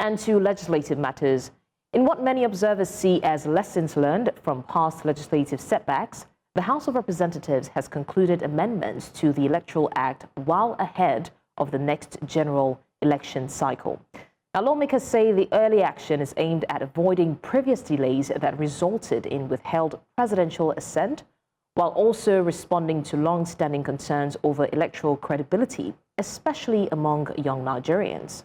and to legislative matters. In what many observers see as lessons learned from past legislative setbacks, the House of Representatives has concluded amendments to the Electoral Act while ahead of the next general election cycle. Now, lawmakers say the early action is aimed at avoiding previous delays that resulted in withheld presidential assent, while also responding to long-standing concerns over electoral credibility, especially among young Nigerians.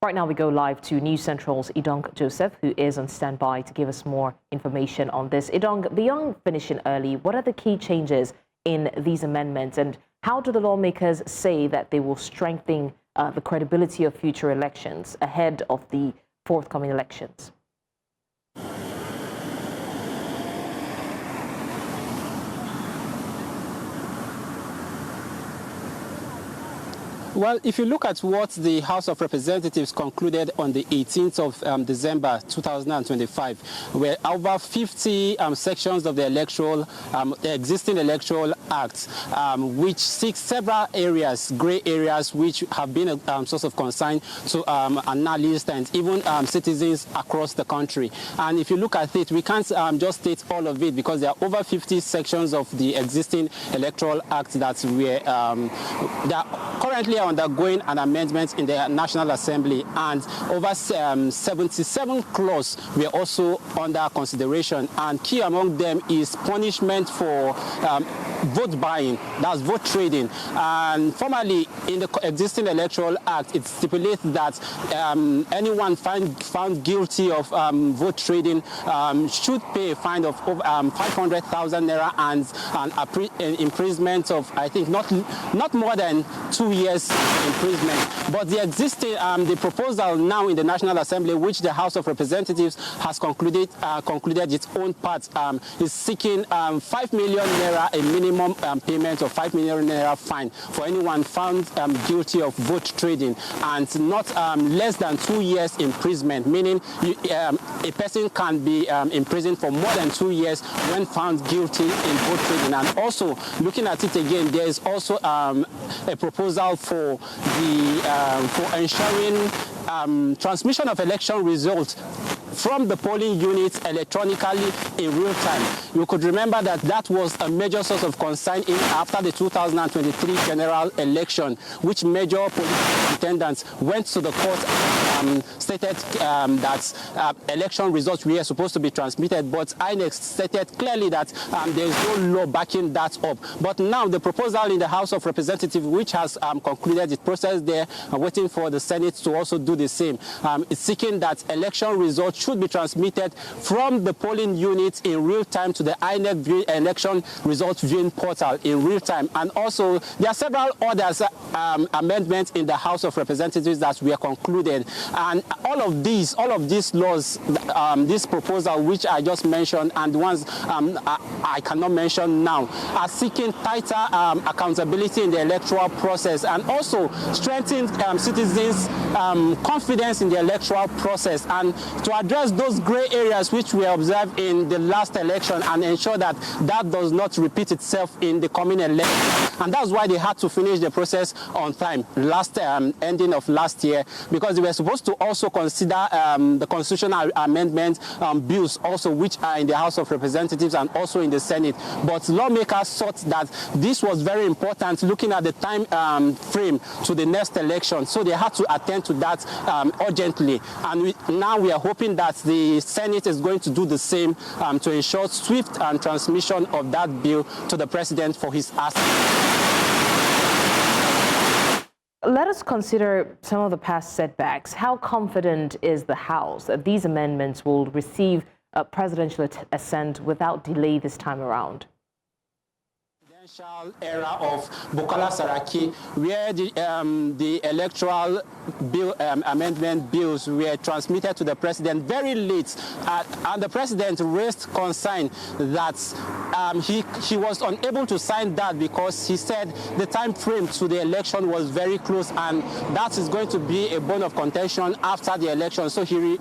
Right now, we go live to News Central's Idong Joseph, who is on standby to give us more information on this. Idong, beyond finishing early, what are the key changes in these amendments, and how do the lawmakers say that they will strengthen the credibility of future elections ahead of the forthcoming elections? Well, if you look at what the House of Representatives concluded on the 18th of December 2025, where over 50 sections of the existing Electoral Act, which seeks several areas, grey areas, which have been a source of concern to analysts and even citizens across the country. And if you look at it, we can't just state all of it, because there are over 50 sections of the existing Electoral Act that that currently undergoing an amendment in the National Assembly, and over 77 clauses were also under consideration, and key among them is punishment for vote buying, that's vote trading. And formally, in the existing Electoral Act, it stipulates that anyone found guilty of vote trading should pay a fine of 500,000 naira and an imprisonment of, I think, not more than 2 years imprisonment. But the existing the proposal now in the National Assembly, which the House of Representatives has concluded its own part, is seeking 5 million naira, a minimum payment of 5 million naira fine for anyone found guilty of vote trading, and not less than 2 years imprisonment, meaning a person can be imprisoned for more than 2 years when found guilty in vote trading. And also, looking at it again, there is also a proposal for ensuring transmission of election results from the polling units electronically in real time. You could remember that was a major source of concern after the 2023 general election, which major political contenders went to the court and stated that election results were supposed to be transmitted, but INEC stated clearly that there is no law backing that up. But now the proposal in the House of Representatives, which has concluded its process there, waiting for the Senate to also do the same, is seeking that election results should be transmitted from the polling units in real time to the INEC election results viewing portal in real time. And also, there are several others amendments in the House of Representatives that were concluded. And all of these laws, this proposal which I just mentioned, and the ones I cannot mention now, are seeking tighter accountability in the electoral process, and also strengthen citizens' confidence in the electoral process, and to address those gray areas which we observed in the last election, and ensure that that does not repeat itself in the coming election. And that's why they had to finish the process on time, ending of last year, because they were supposed to also consider the constitutional amendment bills also, which are in the House of Representatives and also in the Senate. But lawmakers thought that this was very important, looking at the time frame to the next election, so they had to attend to that urgently. And now we are hoping that the Senate is going to do the same to ensure swift transmission of that bill to the President for his assent. Let us consider some of the past setbacks. How confident is the House that these amendments will receive a presidential assent without delay this time around? Era of Bukola Saraki, where the electoral bill amendment bills were transmitted to the president very late, and the president raised concern that he was unable to sign that because he said the time frame to the election was very close, and that is going to be a bone of contention after the election. So he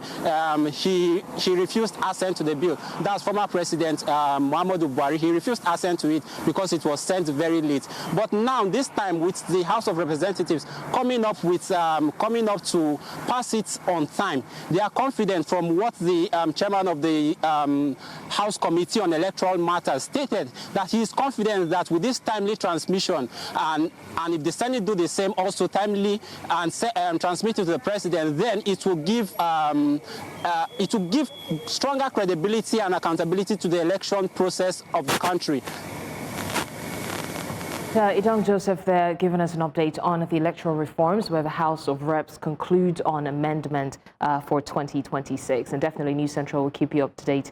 refused assent to the bill. That's former President Muhammadu Buhari. He refused assent to it because it was was sent very late. But now, this time, with the House of Representatives coming up to pass it on time, they are confident from what the chairman of the House Committee on Electoral Matters stated, that he is confident that with this timely transmission, and if the Senate do the same, also timely and transmit it to the president, then it will give stronger credibility and accountability to the election process of the country. Idong Joseph there giving us an update on the electoral reforms where the House of Reps conclude on amendment for 2026. And definitely News Central will keep you up to date.